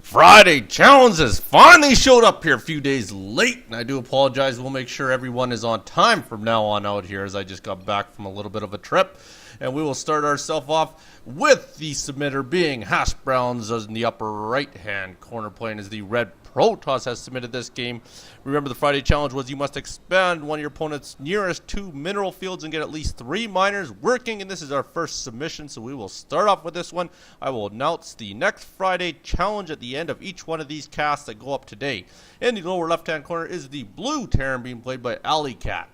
Friday challenge has finally showed up here a few days late, and I do apologize. We'll make sure everyone is on time from now on out here, as I just got back from a little bit of a trip. And we will start ourselves off with the submitter being Hashbrowns in the upper right-hand corner, playing as the red Protoss has submitted this game. Remember, the Friday challenge was you must expand one of your opponent's nearest 2 mineral fields and get at least 3 miners working, and this is our first submission, so we will start off with this one. I will announce the next Friday challenge at the end of each one of these casts that go up today. In the lower left-hand corner is the blue Terran being played by alleycat.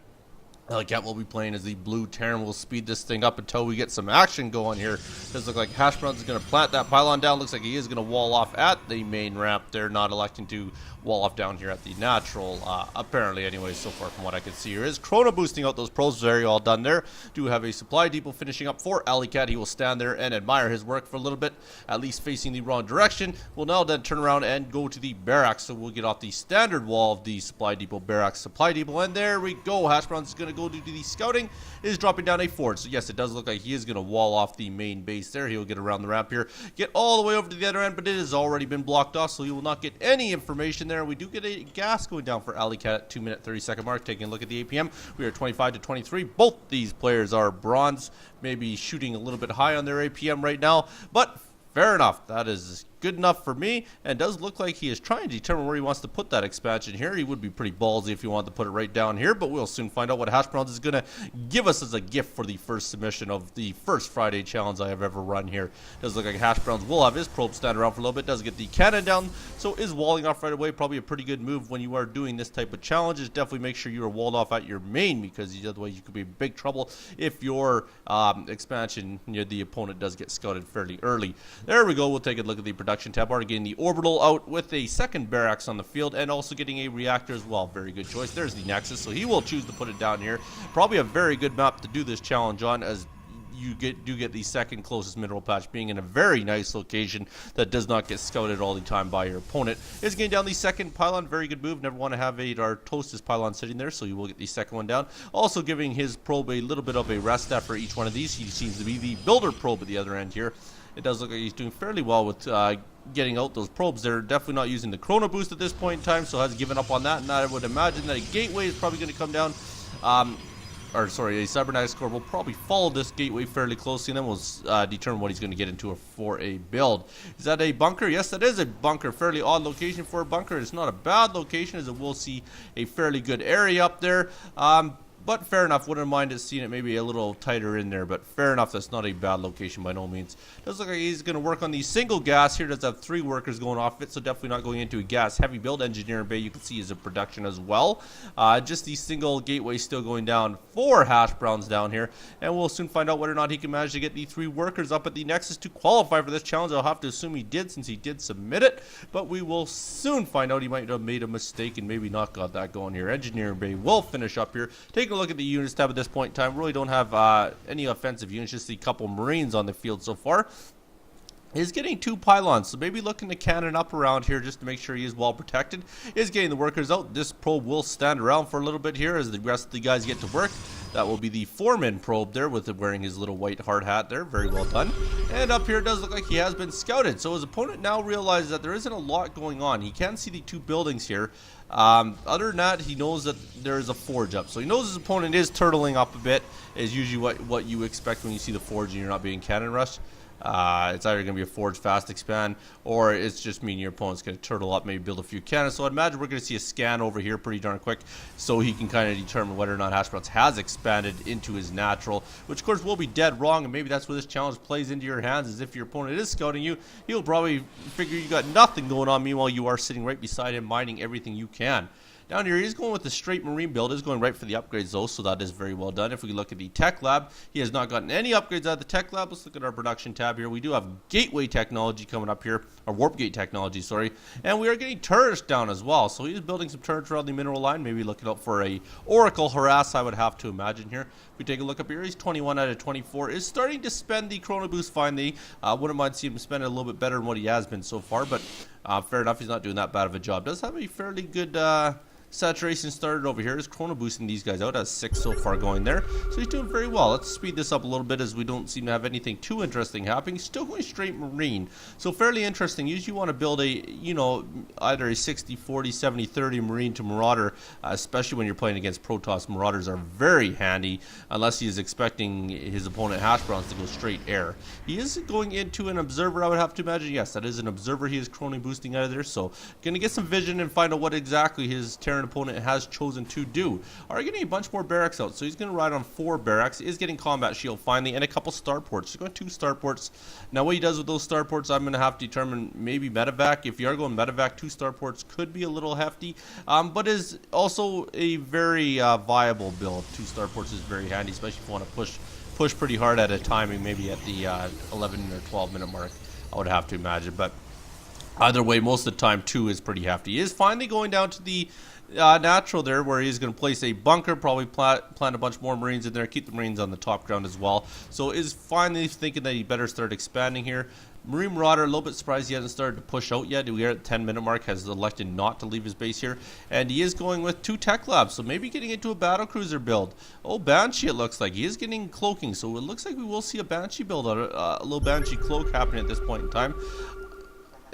Alleycat will be playing as the blue Terran. We'll speed this thing up until we get some action going here. Does look like Hashbrowns is going to plant that pylon down. Looks like he is going to wall off at the main ramp. They're not electing to wall off down here at the natural, apparently anyway, so far from what I can see here. Is Chrono boosting out those probes. Very all done there. Do have a supply depot finishing up for alleycat. He will stand there and admire his work for a little bit, at least facing the wrong direction. We'll now then turn around and go to the barracks, so we'll get off the standard wall of the supply depot, barracks, supply depot, and there we go. Hashbrowns is going to go to the scouting, is dropping down a forge. So yes, it does look like he is going to wall off the main base there. He'll get around the ramp here, get all the way over to the other end, but it has already been blocked off, so you will not get any information there. We do get a gas going down for alleycat at 2-minute 30-second mark. Taking a look at the APM, we are 25 to 23. Both these players are bronze, maybe shooting a little bit high on their APM right now, but fair enough. That is good enough for me, and does look like he is trying to determine where he wants to put that expansion here. He would be pretty ballsy if he wanted to put it right down here, but we'll soon find out what Hashbrowns is going to give us as a gift for the first submission of the first Friday challenge I have ever run here. Does look like Hashbrowns will have his probe stand around for a little bit, does get the cannon down, so is walling off right away. Probably a pretty good move when you are doing this type of challenges. Definitely make sure you are walled off at your main, because otherwise you could be in big trouble if your expansion near the opponent does get scouted fairly early. There we go. We'll take a look at the production tab bar, getting the orbital out with a second barracks on the field, and also getting a reactor as well. Very good choice. There's the Nexus, so he will choose to put it down here. Probably a very good map to do this challenge on, as you do get the second closest mineral patch being in a very nice location that does not get scouted all the time by your opponent. Is getting down the second pylon. Very good move. Never want to have our Toast's pylon sitting there, so you will get the second one down. Also giving his probe a little bit of a rest after each one of these. He seems to be the builder probe at the other end here. It does look like he's doing fairly well with getting out those probes. They're definitely not using the chrono boost at this point in time, so has given up on that. And I would imagine that a gateway is probably going to come down. A cybernetics core will probably follow this gateway fairly closely, and then we'll determine what he's going to get into for a build. Is that a bunker? Yes, that is a bunker. Fairly odd location for a bunker. It's not a bad location, as it will see a fairly good area up there. But fair enough, wouldn't mind seeing it maybe a little tighter in there, but fair enough, that's not a bad location by no means. Does look like he's going to work on the single gas here. Does have 3 workers going off it, so definitely not going into a gas heavy build. Engineering bay you can see is in production as well. Just the single gateway still going down for Hashbrowns down here, and we'll soon find out whether or not he can manage to get the 3 workers up at the Nexus to qualify for this challenge. I'll have to assume he did, since he did submit it, but we will soon find out. He might have made a mistake and maybe not got that going here. Engineering bay will finish up here. Take a look at the units tab at this point in time. Really don't have any offensive units, just a couple Marines on the field so far. Is getting 2 pylons, so maybe looking to cannon up around here just to make sure he is well protected. Is getting the workers out. This probe will stand around for a little bit here as the rest of the guys get to work. That will be the foreman probe there, with wearing his little white hard hat there. Very well done. And up here it does look like he has been scouted, so his opponent now realizes that there isn't a lot going on. He can see the 2 buildings here. Other than that, he knows that there is a forge up, so he knows his opponent is turtling up a bit. Is usually what you expect when you see the forge and you're not being cannon rushed. It's either going to be a forge fast expand, or it's just meaning your opponent's going to turtle up, maybe build a few cannons. So I'd imagine we're going to see a scan over here pretty darn quick, so he can kind of determine whether or not Hashbrowns has expanded into his natural, which of course will be dead wrong, and maybe that's where this challenge plays into your hands, is if your opponent is scouting you, he'll probably figure you got nothing going on, meanwhile you are sitting right beside him mining everything you can. Down here, he's going with the straight Marine build. He's going right for the upgrades, though, so that is very well done. If we look at the tech lab, he has not gotten any upgrades out of the tech lab. Let's look at our production tab here. We do have gateway technology coming up here, or warp gate technology, sorry. And we are getting turrets down as well. So he's building some turrets around the mineral line, maybe looking out for a Oracle harass, I would have to imagine here. If we take a look up here, he's 21 out of 24. Is starting to spend the chrono boost finally. Wouldn't mind seeing him spend it a little bit better than what he has been so far, but fair enough, he's not doing that bad of a job. Does have a fairly good saturation started over here. Is chrono boosting these guys out. Has 6 so far going there. So he's doing very well. Let's speed this up a little bit as we don't seem to have anything too interesting happening. Still going straight Marine. So fairly interesting. Usually you want to build a, you know, either a 60, 40, 70, 30 Marine to Marauder, especially when you're playing against Protoss. Marauders are very handy unless he is expecting his opponent Hashbrowns to go straight air. He is going into an observer, I would have to imagine. Yes, that is an observer he is chrono boosting out of there. So going to get some vision and find out what exactly his Terran opponent has chosen to do. Alright, getting a bunch more barracks out. So he's going to ride on 4 barracks. Is getting combat shield finally and a couple starports. So going 2 starports. Now what he does with those starports, I'm going to have to determine. Maybe medevac. If you are going medevac, 2 starports could be a little hefty, but is also a very viable build. 2 starports is very handy, especially if you want to push pretty hard at a timing, maybe at the 11 or 12 minute mark, I would have to imagine. But either way, most of the time 2 is pretty hefty. He is finally going down to the natural there, where he's going to place a bunker, probably plant a bunch more Marines in there, keep the Marines on the top ground as well. So is finally thinking that he better start expanding here. Marine Marauder, a little bit surprised he hasn't started to push out yet. We are at the 10 minute mark, has elected not to leave his base here. And he is going with 2 tech labs, so maybe getting into a battlecruiser build. Oh, Banshee it looks like. He is getting cloaking, so it looks like we will see a Banshee build, a little Banshee cloak happening at this point in time.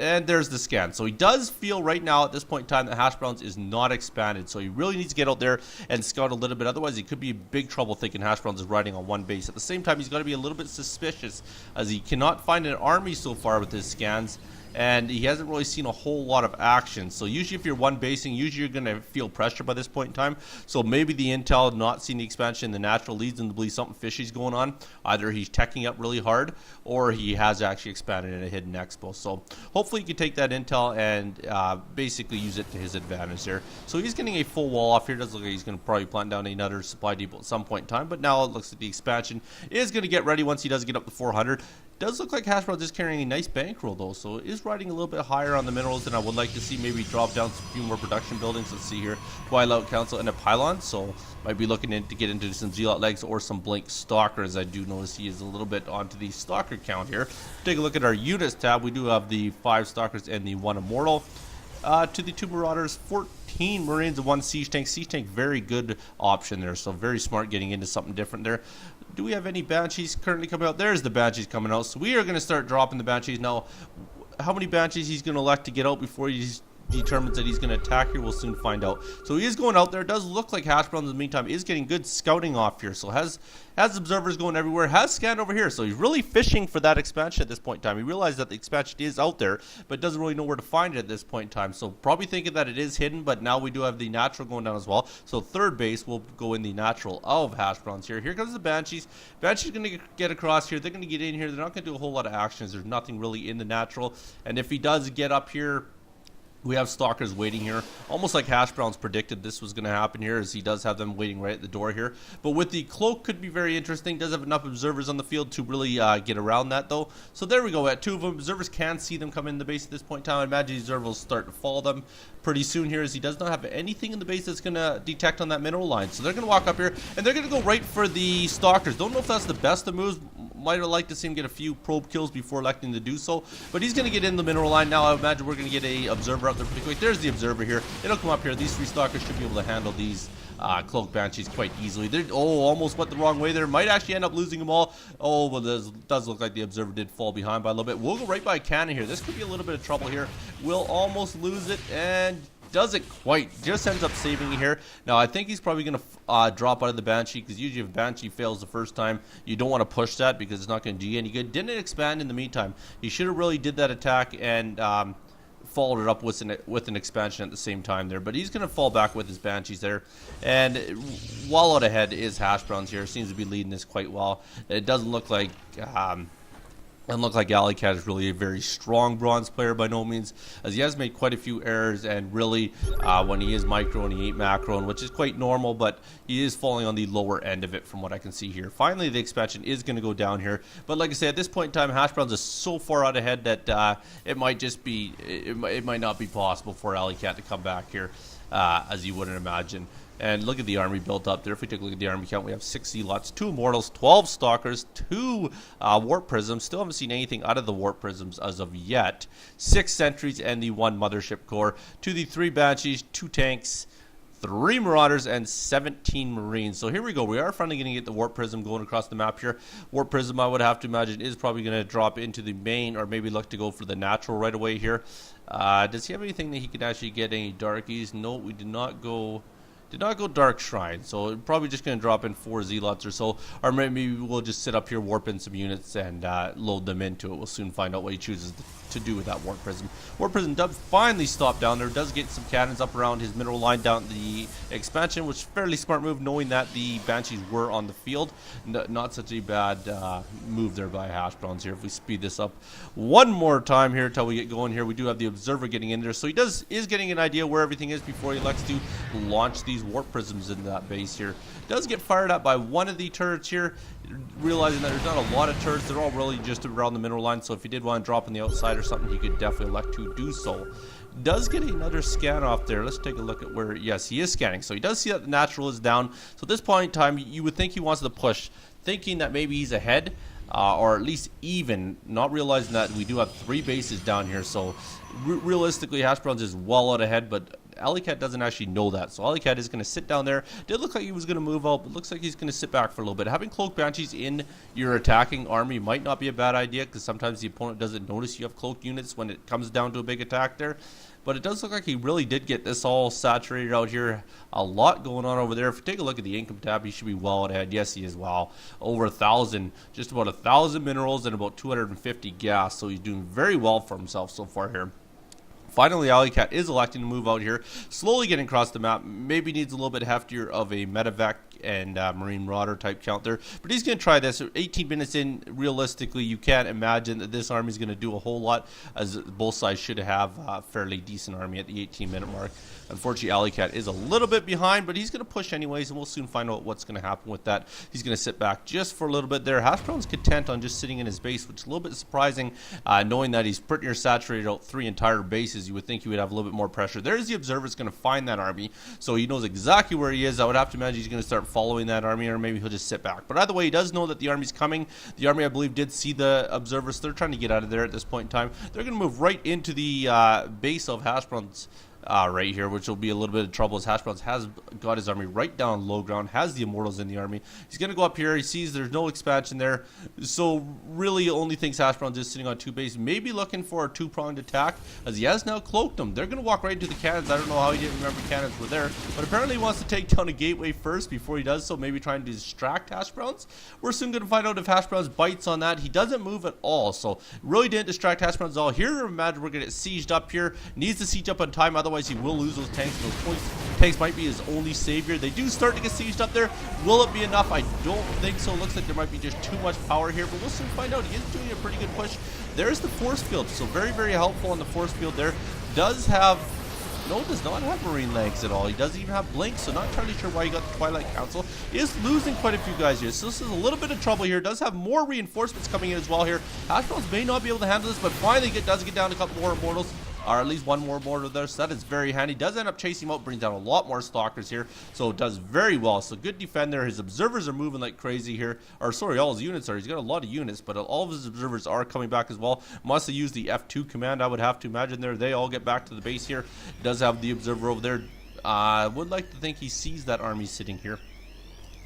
And there's the scan. So he does feel right now at this point in time that Hashbrowns is not expanded. So he really needs to get out there and scout a little bit. Otherwise, he could be in big trouble thinking Hashbrowns is riding on 1 base. At the same time, he's got to be a little bit suspicious as he cannot find an army so far with his scans. And he hasn't really seen a whole lot of action. So usually if you're 1 basing, usually you're going to feel pressure by this point in time. So maybe the intel not seeing the expansion, the natural leads him to believe something fishy's going on. Either he's teching up really hard or he has actually expanded in a hidden expo. So hopefully he can take that intel and basically use it to his advantage there. So he's getting a full wall off here. Does look like he's going to probably plant down another supply depot at some point in time. But now it looks like the expansion is going to get ready once he does get up to 400. Does look like Hashbrowns is carrying a nice bankroll though, so it is riding a little bit higher on the minerals than I would like to see. Maybe drop down a few more production buildings. Let's see here, Twilight Council and a pylon, so might be looking to get into some Zealot legs or some Blink Stalkers. I do notice he is a little bit onto the Stalker count here. Take a look at our units tab. We do have the 5 Stalkers and the 1 Immortal. To the 2 Marauders, 14 Marines and 1 Siege Tank. Siege Tank, very good option there, so very smart getting into something different there. Do we have any Banshees currently coming out? There's the Banshees coming out, so we are going to start dropping the Banshees. Now, how many Banshees he's going to elect to get out before he's determines that he's going to attack here, we'll soon find out. So he is going out there. It does look like Hashbrowns in the meantime is getting good scouting off here. So has observers going everywhere, has scanned over here. So he's really fishing for that expansion at this point in time. He realized that the expansion is out there, but doesn't really know where to find it at this point in time. So probably thinking that it is hidden, but now we do have the natural going down as well. So 3rd base will go in the natural of Hashbrowns here. Here comes the Banshees. Banshees going to get across here. They're going to get in here. They're not going to do a whole lot of actions. There's nothing really in the natural. And if he does get up here, we have Stalkers waiting here, almost like Hashbrowns predicted this was going to happen here, as he does have them waiting right at the door here. But with the cloak, could be very interesting. Does have enough observers on the field to really get around that, though. So there we go. At 2 of them, observers can see them come in the base at this point in time. I imagine the observers will start to follow them pretty soon here, as he does not have anything in the base that's going to detect on that mineral line. So they're going to walk up here, and they're going to go right for the Stalkers. Don't know if that's the best of moves. Might have liked to see him get a few probe kills before electing to do so, but he's going to get in the mineral line now. I imagine we're going to get a observer out there pretty quick. There's the observer here. It'll come up here. These 3 Stalkers should be able to handle these cloak Banshees quite easily. Almost went the wrong way there. Might actually end up losing them all. Oh, well, this does look like the observer did fall behind by a little bit. We'll go right by cannon here. This could be a little bit of trouble here. We'll almost lose it, and doesn't quite. Just ends up saving it here. Now, I think he's probably going to drop out of the Banshee, because usually if Banshee fails the first time, you don't want to push that because it's not going to do you any good. Didn't expand in the meantime. He should have really did that attack and followed it up with an expansion at the same time there. But he's going to fall back with his Banshees there. And well out ahead is Hashbrowns here. Seems to be leading this quite well. It doesn't look like alleycat is really a very strong bronze player by no means, as he has made quite a few errors, and really when he is micro and he ain't macro, which is quite normal, but he is falling on the lower end of it from what I can see here. Finally, the expansion is going to go down here, but like I said, at this point in time, Hashbrowns is so far out ahead that it might just be, it might not be possible for alleycat to come back here, as you wouldn't imagine. And look at the army built up there. If we take a look at the army count, we have 6 Zealots, 2 Immortals, 12 Stalkers, 2 Warp Prisms. Still haven't seen anything out of the Warp Prisms as of yet. 6 Sentries and the 1 Mothership Core. To the 3 Banshees, 2 Tanks, 3 Marauders, and 17 Marines. So here we go. We are finally going to get the Warp Prism going across the map here. Warp Prism, I would have to imagine, is probably going to drop into the main, or maybe look to go for the natural right away here. Does he have anything that he could actually get any Darkies? No, we did not go Dark Shrine, so probably just going to drop in 4 Zealots or so, or maybe we'll just sit up here, warp in some units, and load them into it. We'll soon find out what he chooses to do with that Warp Prism. Warp Prism does finally stop down there, does get some cannons up around his mineral line down the expansion, which is a fairly smart move knowing that the Banshees were on the field. Not such a bad move there by Hashbrowns here. If we speed this up one more time here until we get going here, we do have the Observer getting in there, so he is getting an idea where everything is before he elects to launch these Warp Prisms into that base here. Does get fired at by one of the turrets here, realizing that there's not a lot of turrets. They're all really just around the mineral line, so if you did want to drop on the outside or something, you could definitely elect to do so. Does get another scan off there. Let's take a look at where, yes, he is scanning. So he does see that the natural is down. So at this point in time, you would think he wants to push, thinking that maybe he's ahead, or at least even, not realizing that we do have 3 bases down here. So realistically, Hashbrowns is well out ahead, but alleycat doesn't actually know that. So alleycat is going to sit down there. Did look like he was going to move out, but looks like he's going to sit back for a little bit. Having Cloaked Banshees in your attacking army might not be a bad idea, because sometimes the opponent doesn't notice you have cloaked units when it comes down to a big attack there. But it does look like he really did get this all saturated out here. A lot going on over there. If you take a look at the income tab, he should be well ahead. Yes, he is. Wow. Over 1,000. Just about 1,000 minerals and about 250 gas. So he's doing very well for himself so far here. Finally, alleycat is electing to move out here, slowly getting across the map. Maybe needs a little bit heftier of a medevac and Marine Marauder type count there, but he's going to try this. 18 minutes in, realistically, you can't imagine that this army is going to do a whole lot, as both sides should have a fairly decent army at the 18-minute mark. Unfortunately, alleycat is a little bit behind, but he's going to push anyways, and we'll soon find out what's going to happen with that. He's going to sit back just for a little bit there. Hashbrown's content on just sitting in his base, which is a little bit surprising, knowing that he's pretty near saturated out 3 entire bases. You would think he would have a little bit more pressure. There's the Observer's going to find that army, so he knows exactly where he is. I would have to imagine he's going to start following that army, or maybe he'll just sit back. But either way, he does know that the army's coming. The army, I believe, did see the Observers, so they're trying to get out of there at this point in time. They're going to move right into the base of Hashbrowns right here, which will be a little bit of trouble, as Hashbrowns has got his army right down low ground, has the Immortals in the army. He's going to go up here. He sees there's no expansion there, so really only thinks Hashbrowns is sitting on 2 bases, maybe looking for a 2-pronged attack, as he has now cloaked them. They're going to walk right into the cannons. I don't know how he didn't remember cannons were there, but apparently he wants to take down a gateway first before he does so, maybe trying to distract Hashbrowns. We're soon going to find out if Hashbrowns bites on that. He doesn't move at all, so really didn't distract Hashbrowns at all. Here, imagine we're going to get sieged up here. Needs to siege up on time, otherwise he will lose those tanks. Those tanks might be his only savior. They do start to get sieged up there. Will it be enough? I don't think so. Looks like there might be just too much power here, but we'll soon find out. He is doing a pretty good push. There's the force field, so very, very helpful on the force field there. Does have... No, does not have Marine legs at all. He doesn't even have Blink, so not entirely sure why he got the Twilight Council. He is losing quite a few guys here, so this is a little bit of trouble here. Does have more reinforcements coming in as well here. Hashbrowns may not be able to handle this, but finally does get down a couple more Immortals, or at least one more mortar there, so that is very handy. Does end up chasing him out, brings down a lot more Stalkers here, so it does very well. So good defend there. His Observers are moving like crazy here, or sorry, all his units are. He's got a lot of units, but all of his Observers are coming back as well. Must have used the F2 command, I would have to imagine there. They all get back to the base here. Does have the Observer over there. Would like to think he sees that army sitting here,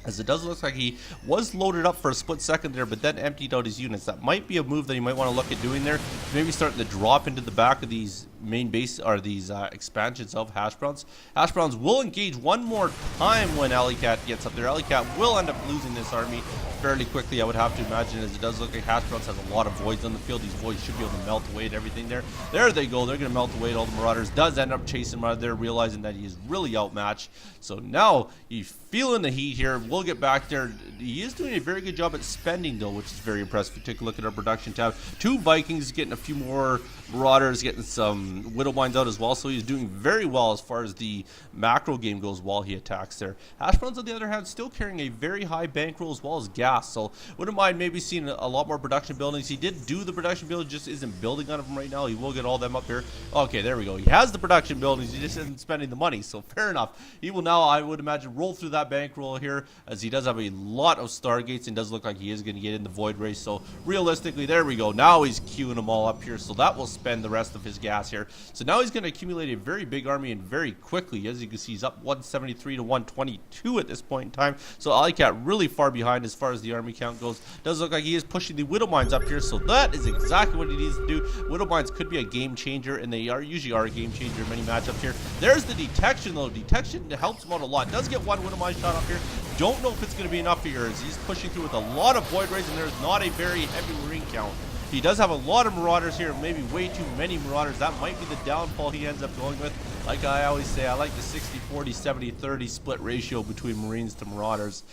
as it does look like he was loaded up for a split second there, but then emptied out his units. That might be a move that you might want to look at doing there. Maybe starting to drop into the back of these main base, or these expansions of Hashbrowns. Hashbrowns will engage one more time when alleycat gets up there. Alleycat will end up losing this army fairly quickly, I would have to imagine, as it does look like Hashbrowns has a lot of voids on the field. These voids should be able to melt away at everything there. There they go. They're going to melt away at all the Marauders. Does end up chasing him out of there, realizing that he is really outmatched. So now he's feeling the heat here. We'll get back there. He is doing a very good job at spending, though, which is very impressive. If you take a look at our production tab, 2 Vikings, getting a few more Marauders, getting some Widowbines out as well, so he's doing very well as far as the macro game goes while he attacks there. Hashbrowns, on the other hand, still carrying a very high bankroll as well as gas, so wouldn't mind maybe seeing a lot more production buildings. He did do the production buildings, just isn't building on them right now. He will get all them up here. Okay, there we go. He has the production buildings, he just isn't spending the money, so fair enough. He will now, I would imagine, roll through that bankroll here, as he does have a lot of Stargates and does look like he is going to get in the Void Race. So realistically, there we go. Now he's queuing them all up here, so that will spend the rest of his gas here. So now he's going to accumulate a very big army and very quickly. As you can see, he's up 173 to 122 at this point in time. So alleycat really far behind as far as the army count goes. Does look like he is pushing the Widow Mines up here, so that is exactly what he needs to do. Widow Mines could be a game changer, and they usually are a game changer in many matchups here. There's the detection though. Detection helps him out a lot. Does get one Widow Mine shot up here. Don't know if it's going to be enough here, as he's pushing through with a lot of Void Rays, and there's not a very heavy Marine count. He does have a lot of Marauders here, maybe way too many Marauders. That might be the downfall he ends up going with. Like I always say, I like the 60-40, 70-30 split ratio between Marines to Marauders,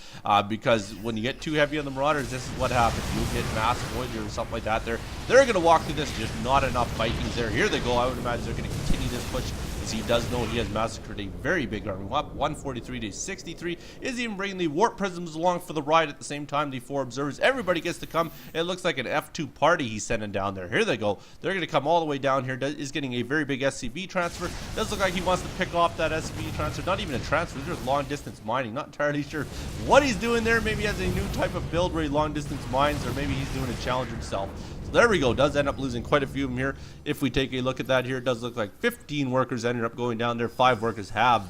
because when you get too heavy on the Marauders, this is what happens. You get mass Voyager or something like that. They're going to walk through this, just not enough Vikings there. Here they go. I would imagine they're going to continue this push, as he does know he has massacred a very big army. 143 to 63. Is even bringing the Warp Prisms along for the ride at the same time. The 4 observers. Everybody gets to come. It looks like an F2 party he's sending down there. Here they go. They're going to come all the way down here. Is getting a very big SCV transfer. Does look like he wants to pick off that SCV transfer. Not even a transfer. There's long distance mining. Not entirely sure what he's doing there. Maybe he has a new type of build where he long distance mines, or maybe he's doing a challenge himself. There we go. Does end up losing quite a few of them here. If we take a look at that here, it does look like 15 workers ended up going down there. 5 workers have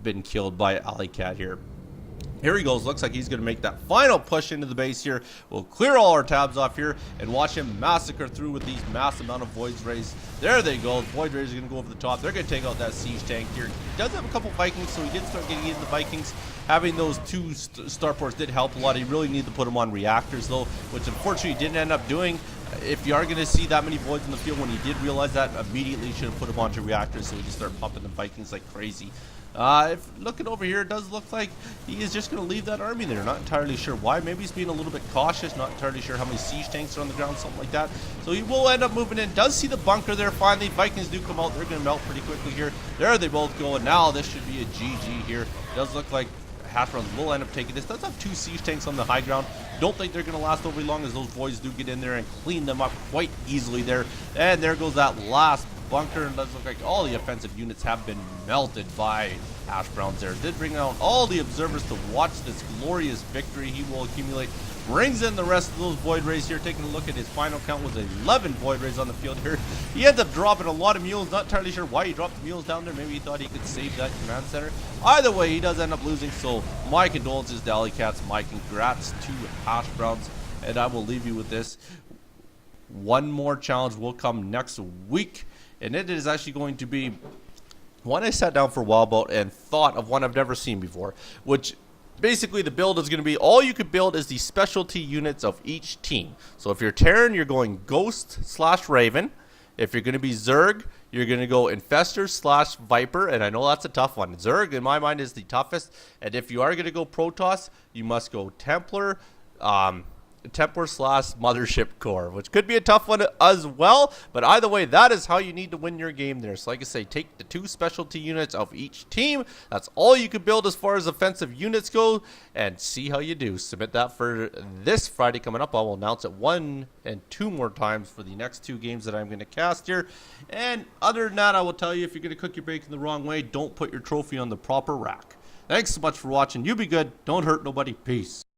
been killed by alleycat here. Here he goes. Looks like he's going to make that final push into the base here. We'll clear all our tabs off here and watch him massacre through with these mass amount of Void Rays. There they go. Void Rays are going to go over the top. They're going to take out that siege tank here. He does have a couple Vikings, so he did start getting into the Vikings. Having those 2 starports did help a lot. He really needed to put them on reactors, though, which unfortunately he didn't end up doing. If you are going to see that many voids in the field, when he did realize that, immediately should have put him onto reactors, so he just started pumping the Vikings like crazy. If looking over here, it does look like he is just going to leave that army there. Not entirely sure why. Maybe he's being a little bit cautious. Not entirely sure how many siege tanks are on the ground, something like that. So he will end up moving in. Does see the bunker there finally. Vikings do come out. They're going to melt pretty quickly here. There they both go, and now this should be a GG here. It does look like Hashbrowns will end up taking this. Does have 2 siege tanks on the high ground. Don't think they're going to last overly long, as those voids do get in there and clean them up quite easily there. And there goes that last bunker, and it does look like all the offensive units have been melted by Hashbrowns there. Did bring out all the observers to watch this glorious victory. He will accumulate. Brings in the rest of those Void Rays here. Taking a look at his final count was 11 Void Rays on the field here. He ends up dropping a lot of mules. Not entirely sure why he dropped the mules down there. Maybe he thought he could save that command center. Either way, he does end up losing. So my condolences to alleycats. My congrats to Hashbrowns. And I will leave you with this. One more challenge will come next week. And it is actually going to be one I sat down for a while about and thought of one I've never seen before, which basically the build is going to be all you could build is the specialty units of each team. So if you're Terran, you're going Ghost/Raven. If you're going to be Zerg, you're going to go Infestor/Viper, and I know that's a tough one. Zerg, in my mind, is the toughest. And if you are going to go Protoss, you must go Templar, Templar/Mothership Core, which could be a tough one as well. But either way, that is how you need to win your game there. So like I say, take the 2 specialty units of each team. That's all you can build as far as offensive units go, and see how you do. Submit that for this Friday coming up. I will announce it 1 and 2 more times for the next 2 games that I'm going to cast here. And other than that, I will tell you, if you're going to cook your bacon the wrong way, don't put your trophy on the proper rack. Thanks so much for watching. You be good. Don't hurt nobody. Peace.